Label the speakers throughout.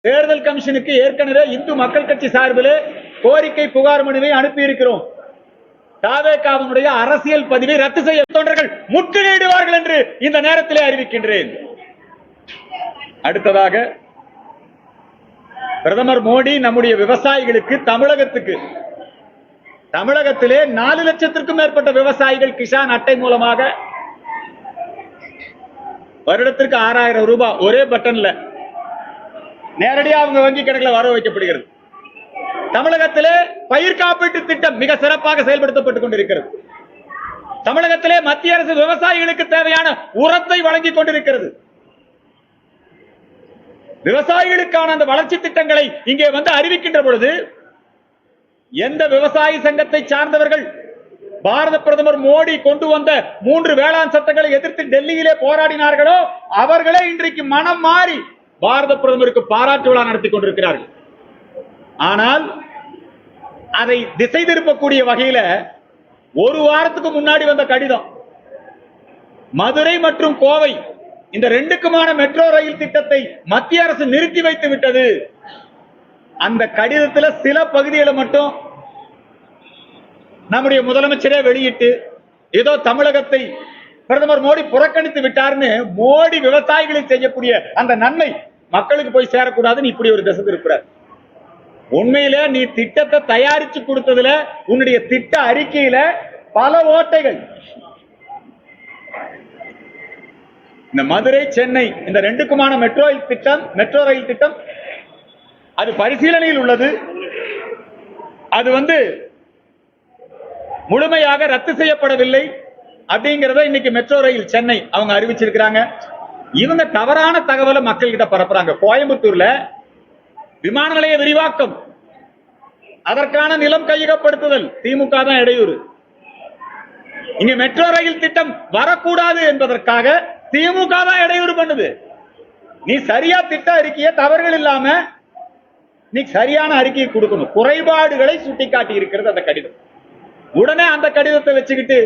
Speaker 1: தேர்தல் கமிஷனுக்கு ஏற்கனவே இந்து மக்கள் கட்சி சார்பிலே கோரிக்கை புகார் மனுவை அனுப்பியிருக்கிறோம். தாவேகாவினுடைய அரசியல் பதிவை ரத்து செய்ய தொண்டர்கள் முற்றுகையிடுவார்கள் என்று இந்த நேரத்திலே அறிவிக்கின்றேன். அடுத்ததாக பிரதமர் மோடி நம்முடைய விவசாயிகளுக்கு தமிழகத்திலே 4 லட்சத்திற்கும் மேற்பட்ட விவசாயிகள் கிசான் அட்டை மூலமாக வருடத்திற்கு 6000 ரூபாய் ஒரே பட்டன்ல நேரடியாக அவங்க வங்கி கணக்கில் வர வைக்கப்படுகிறது. தமிழகத்திலே பயிர் காப்பீட்டு திட்டம் மிக சிறப்பாக செயல்படுத்தப்பட்டுக் கொண்டிருக்கிறது. தமிழகத்திலே மத்திய அரசு விவசாயிகளுக்கு தேவையான உரத்தை வழங்கிக் கொண்டிருக்கிறது. விவசாயிகளுக்கான அந்த வளர்ச்சி திட்டங்களை இங்கே வந்து அறிவிக்கின்ற பொழுது எந்த விவசாய சங்கத்தை சார்ந்தவர்கள் பாரத பிரதமர் மோடி கொண்டு வந்த 3 வேளாண் சட்டங்களை எதிர்த்து டெல்லியிலே போராடினார்களோ அவர்களே இன்றைக்கு மனம் மாறி பாரத பிரதமருக்கு பாராட்டு விழா நடத்தி கொண்டிருக்கிறார்கள். ஆனால் அதை திசை திருப்பக்கூடிய வகையில ஒரு வாரத்துக்கு முன்னாடி வந்த கடிதம் மதுரை மற்றும் கோவை இந்த 2க்குமான மெட்ரோ ரயில் திட்டத்தை மத்திய அரசு நிறுத்தி வைத்து விட்டது. அந்த கடிதத்தில் சில பகுதிகளை மட்டும் நம்முடைய முதலமைச்சரே வெளியிட்டு ஏதோ தமிழகத்தை பிரதமர் மோடி புறக்கணித்து விட்டார்னு மோடி விவசாயிகளுக்கு செய்யக்கூடிய அந்த நன்மை மக்களுக்கு போய் சேரக்கூடாதுன்னு இப்படி ஒரு திசை திருப்புறார். உண்மையில நீ திட்டத்தை தயாரிச்சு கொடுத்ததுல உன்னுடைய திட்ட அறிக்கையில பல ஓட்டைகள். இந்த மதுரை சென்னை இந்த 2க்குமான மெட்ரோ ரயில் திட்டம் அது பரிசீலனையில் உள்ளது. அது முழுமையாக ரத்து செய்யப்படவில்லை அப்படிங்கறத இன்னைக்கு மெட்ரோ ரயில் சென்னை அவங்க அறிவிச்சிருக்கிறாங்க. இவங்க தவறான தகவலை மக்கள் கிட்ட பரப்புறாங்க. கோயம்புத்தூர்ல விமான நிலைய விரிவாக்கம் அதற்கான நிலம் கையகப்படுத்துதல் திமுக தான் இடையூறு. இங்க மெட்ரோ ரயில் திட்டம் வரக்கூடாது என்பதற்காக திமுக தான் இடையூறு பண்ணுது. நீ சரியா திட்ட அறிக்கையை தவறுகள் இல்லாம நீ சரியான அறிக்கையை கொடுக்கணும். குறைபாடுகளை சுட்டிக்காட்டி இருக்கிறது அந்த கடிதம். உடனே அந்த கடிதத்தை வச்சுக்கிட்டு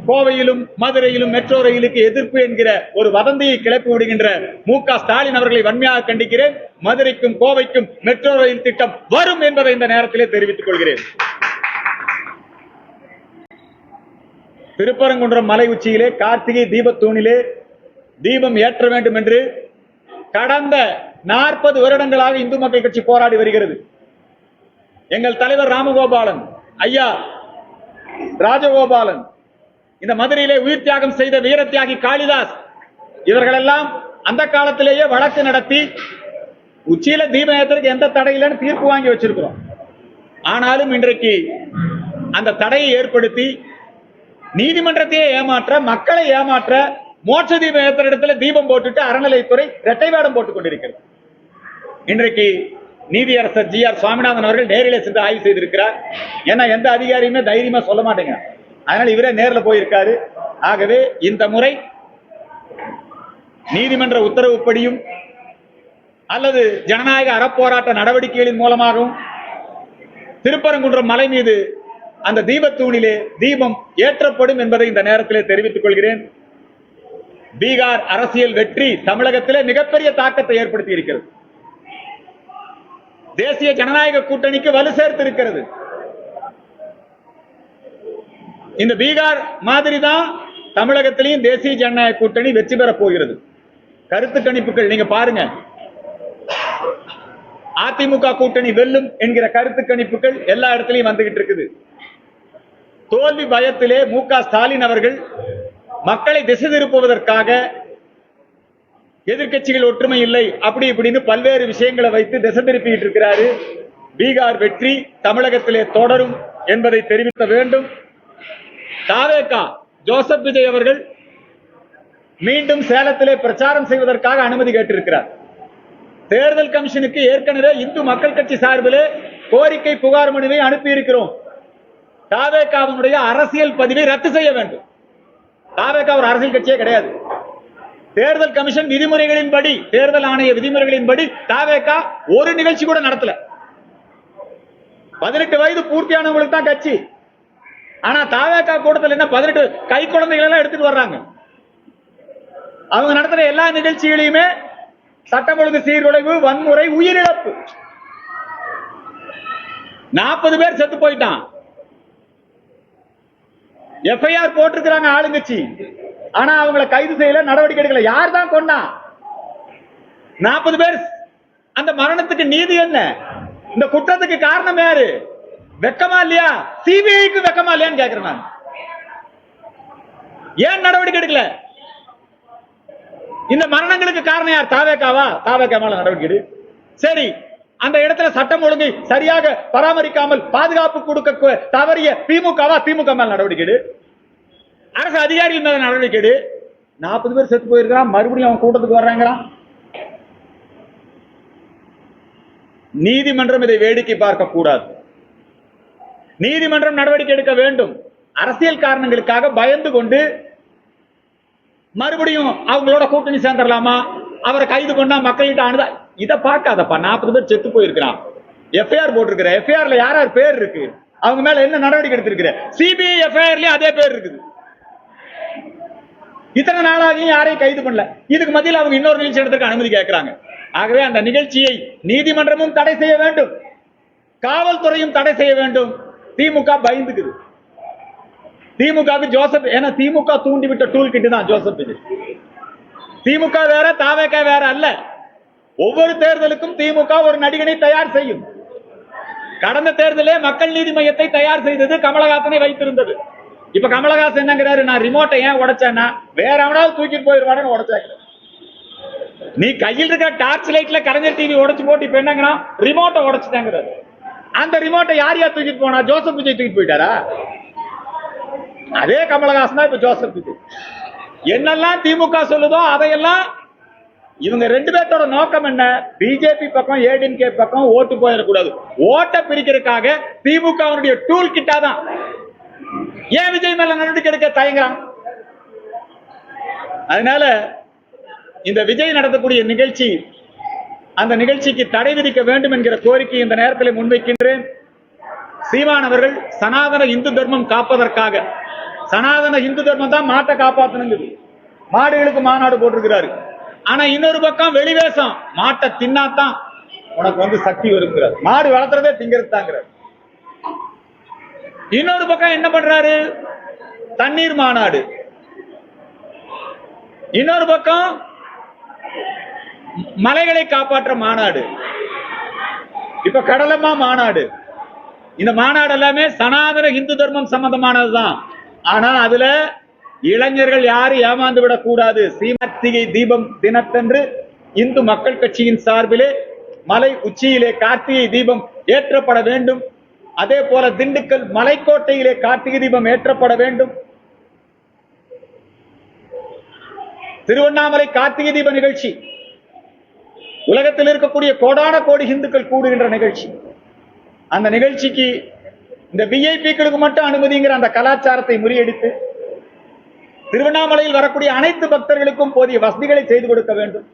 Speaker 1: கோவையிலும் மதுரையிலும் மெட்ரோ ரயிலுக்கு எதிர்ப்பு என்கிற ஒரு வதந்தியை கிளப்பி விடுகின்ற மு.க. ஸ்டாலின் அவர்களை வன்மையாக கண்டிக்கிறேன். மதுரைக்கும் கோவைக்கும் மெட்ரோ ரயில் திட்டம் வரும் என்பதை இந்த நேரத்திலே தெரிவித்துக் கொள்கிறேன். திருப்பரங்குன்றம் மலை உச்சியிலே கார்த்திகை தீபத்தூணிலே தீபம் ஏற்ற வேண்டும் என்று கடந்த 40 வருடங்களாக இந்து மக்கள் கட்சி போராடி வருகிறது. எங்கள் தலைவர் ராமகோபாலன், ஐயா ராஜகோபாலன், இந்த மதுரையிலே உயிர் தியாகம் செய்த வீர தியாகி காளிதாஸ் இவர்களெல்லாம் அந்த காலத்திலேயே வழக்கு நடத்தி உச்சியில தீபம் ஏற்றதுக்கு எந்த தடையில்லைன்னு தீர்ப்பு வாங்கி வச்சிருக்கிறோம். ஆனாலும் இன்றைக்கு அந்த தடையை ஏற்படுத்தி நீதிமன்றத்தையே ஏமாற்ற, மக்களை ஏமாற்ற, மோட்ச தீபம் ஏற்ற இடத்துல தீபம் போட்டுட்டு அறநிலையத்துறை இரட்டை வேடம் போட்டுக் கொண்டிருக்கிறது. இன்றைக்கு நீதியரசர் ஜி.ஆர். சுவாமிநாதன் அவர்கள் நேரிலே சென்று ஆய்வு செய்திருக்கிறார். ஏன்னா எந்த அதிகாரியுமே தைரியமா சொல்ல மாட்டேங்க, அதனால இவரே நேரில் போயிருக்காரு. ஆகவே இந்த முறை நீதிமன்ற உத்தரவுப்படியும் அல்லது ஜனநாயக அறப்போராட்ட நடவடிக்கைகளின் மூலமாகவும் திருப்பரங்குன்றம் மலை மீது அந்த தீபத்தூணிலே தீபம் ஏற்றப்படும் என்பதை இந்த நேரத்திலே தெரிவித்துக் கொள்கிறேன். பீகார் அரசியல் வெற்றி தமிழகத்திலே மிகப்பெரிய தாக்கத்தை ஏற்படுத்தி இருக்கிறது. தேசிய ஜனநாயக கூட்டணிக்கு வலு சேர்த்து இருக்கிறது. இந்த பீகார் மாதிரி தான் தமிழகத்திலையும் தேசிய ஜனநாயக கூட்டணி வெற்றி பெற போகிறது. கருத்து கணிப்புகள் நீங்க பாருங்க, அதிமுக கூட்டணி வெல்லும் என்கிற கருத்து கணிப்புகள் எல்லா இடத்திலையும் வந்துகிட்டு இருக்குது. தோல்வி பயத்திலே மு.க. ஸ்டாலின் அவர்கள் மக்களை திசை திருப்புவதற்காக எதிர்கட்சிகள் ஒற்றுமை இல்லை அப்படி இப்படின்னு பல்வேறு விஷயங்களை வைத்து திசை திருப்பிட்டு இருக்கிறாரு. பீகார் வெற்றி தமிழகத்திலே தொடரும் என்பதை தெரிவிக்க வேண்டும். தாவேகா ஜோசப் விஜய் அவர்கள் மீண்டும் சேலத்திலே பிரச்சாரம் செய்வதற்காக அனுமதி கேட்டிருக்கிறார். தேர்தல் கமிஷனுக்கு ஏற்கனவே இந்து மக்கள் கட்சி சார்பிலே கோரிக்கை புகார் மனுவை அனுப்பியிருக்கிறோம். தாவேகாவினுடைய அரசியல் பதிவை ரத்து செய்ய வேண்டும். தாவேகா ஒரு அரசியல் கட்சியே கிடையாது. தேர்தல் கமிஷன் விதிமுறைகளின்படி, தேர்தல் ஆணைய விதிமுறைகளின்படி தாவேகா ஒரு நிகழ்ச்சி கூட நடத்தல. 18 வயது பூர்த்தியானவங்களுக்கு தான் கட்சி. ஆனா தாவேகா கூட்டத்தில் என்ன 18 கை குழந்தைகள் எல்லாம் எடுத்துட்டு வர்றாங்க. அவங்க நடத்துற எல்லா நிகழ்ச்சிகளையுமே சட்டம் ஒழுங்கு சீர்குலைவு, வன்முறை, உயிரிழப்பு. 40 பேர் செத்து போயிட்டான். எஃப்ஐஆர் போட்டிருக்கிறாங்க ஆளுங்கட்சி. ஆனா அவங்களை கைது செய்யல, நடவடிக்கை எடுக்கல. யார் தான் கொண்டா? 40 பேர். அந்த மரணத்துக்கு நீதி என்ன? இந்த குற்றத்துக்கு காரணம் யாரு? வெக்கமா இல்லையா? சிபிஐக்கு வெக்கமா இல்லையான்னு கேட்கிறேன் நான். ஏன் நடவடிக்கை எடுக்கல? இந்த மரணங்களுக்கு காரணம் யார்? தாவேகாவா? தாவேகா மேல நடவடிக்கை எடு. சரி, அந்த இடத்துல சட்டம் ஒழுங்கை சரியாக பராமரிக்காமல் பாதுகாப்பு கொடுக்க தவறிய திமுகவா? திமுக மேல நடவடிக்கை எடு. அரசு அதிகாரிகள் மேல நடவடிக்கை எடு. 40 பேர் செத்து போயிருக்கிறான், மறுபடியும் அவன் கூட்டத்துக்கு வர்றாங்களாம். நீதிமன்றம் இதை வேடிக்கை பார்க்க கூடாது. நீதிமன்றம் நடவடிக்கை எடுக்க வேண்டும். அரசியல் காரணங்களுக்காக பயந்து கொண்டு மறுபடியும் அவங்களோட கூட்டணி சேர்ந்துடலாமா, அவரை கைது பண்ணா மக்கள்கிட்ட அணுதா, இதை பார்க்காதப்பா. 40 பேர் செத்து போயிருக்கிறான். எஃப்ஐஆர் போட்டிருக்கிற. எஃப்ஐஆர்ல யார் யார் பேர் இருக்கு? அவங்க மேல என்ன நடவடிக்கை எடுத்திருக்கிற? சிபிஐ எஃப்ஐஆர்லயும் அதே பேர் இருக்குது. இத்தனை நாளாகியும் யாரையும் கைது பண்ணல. இதுக்கு மத்தியில் அவங்க இன்னொரு நிகழ்ச்சி எடுத்துக்க அனுமதி கேட்கிறாங்க. ஆகவே அந்த நிகழ்ச்சியை நீதிமன்றமும் தடை செய்ய வேண்டும், காவல்துறையும் தடை செய்ய வேண்டும். திமுக பயந்துக்குது. திமுக ஜோசப், ஏன்னா திமுக தூண்டிவிட்ட டூல் கிட்டு தான் ஜோசப். இது திமுக வேற, தாவேகா வேற அல்ல. ஒவ்வொரு தேர்தலுக்கும் திமுக ஒரு நடிகனை தயார் செய்யும். கடந்த தேர்தலே மக்கள் நீதி மையத்தை தயார் செய்தது கமலஹாசனை வைத்திருந்தது. இப்ப கமலஹாசன் என்னங்கிறாரு? நான் ரிமோட்டை ஏன் உடைச்சேன்னா வேற எவனாவது தூக்கிட்டு போயிருவானு உடைச்சாங்க. நீ கையில் இருக்க டார்ச் லைட்ல கலைஞர் டிவி உடைச்சு போட்டு இப்ப என்னங்கன்னா ரிமோட்டை உடைச்சிட்டாங்கிறாரு. அந்த ரிமோட்டை யார் யார் தூக்கிட்டு போனா? ஜோசப் விஜய் தூக்கிட்டு போயிட்டாரா? அதே கமலஹாசன் தான் இப்ப ஜோசப் விஜய். என்னெல்லாம் திமுக சொல்லுதோ அதையெல்லாம் இவங்க ரெண்டு பேர்த்தோட நோக்கம் என்ன? பிஜேபி பக்கம், ஏடிஎம்கே பக்கம் ஓட்டு போயிடக்கூடாது. ஓட்டை பிரிக்கிறதுக்காக திமுக டூல் கிட்டா தான். ஏன் விஜய் மேல நடவடிக்கை எடுக்க தயங்குறான்? அதனால இந்த விஜய் நடத்தக்கூடிய நிகழ்ச்சி, அந்த நிகழ்ச்சிக்கு தடை விதிக்க வேண்டும் என்கிற கோரிக்கை இந்த நேரத்தில் முன்வைக்கின்றேன். சீமான் அவர்கள் சனாதன இந்து தர்மம் காப்பதற்காக, சனாதன இந்து தர்மம் தான் மாட்டை காப்பாற்றணுங்குது, மாடுகளுக்கு மாநாடு போட்டிருக்கிறாரு. ஆனா இன்னொரு பக்கம் வெளிவேசம், மாட்டை தின்னாத்தான் உனக்கு சக்தி வருங்கிறார். மாடு வளர்த்துறதே திங்கிறது தாங்கிறார். இன்னொரு பக்கம் என்ன பண்றாரு? தண்ணீர் மாநாடு. இன்னொரு பக்கம் மலைகளை காப்பாற்ற மாநாடு. இப்ப கடலம்மா மாநாடு. இந்த மாநாடு எல்லாமே சனாதன இந்து தர்மம் சம்பந்தமானதுதான். ஆனா அதுல இளைஞர்கள் யாரும் ஏமாந்து விடக் கூடாது. கார்த்திகை தீபம் தினத்தன்று இந்து மக்கள் கட்சியின் சார்பிலே மலை உச்சியிலே கார்த்திகை தீபம் ஏற்றப்பட வேண்டும். அதே போல திண்டுக்கல் மலைக்கோட்டையிலே கார்த்திகை தீபம் ஏற்றப்பட வேண்டும். திருவண்ணாமலை கார்த்திகை தீப நிகழ்ச்சி உலகத்தில் இருக்கக்கூடிய கோடான கோடி இந்துக்கள் கூடுகின்ற நிகழ்ச்சி. அந்த நிகழ்ச்சிக்கு இந்த விஐபிக்களுக்கு மட்டும் அனுமதிங்கிற அந்த கலாச்சாரத்தை முறியடித்து திருவண்ணாமலையில் வரக்கூடிய அனைத்து பக்தர்களுக்கும் போதிய வசதிகளை செய்து கொடுக்க வேண்டும்.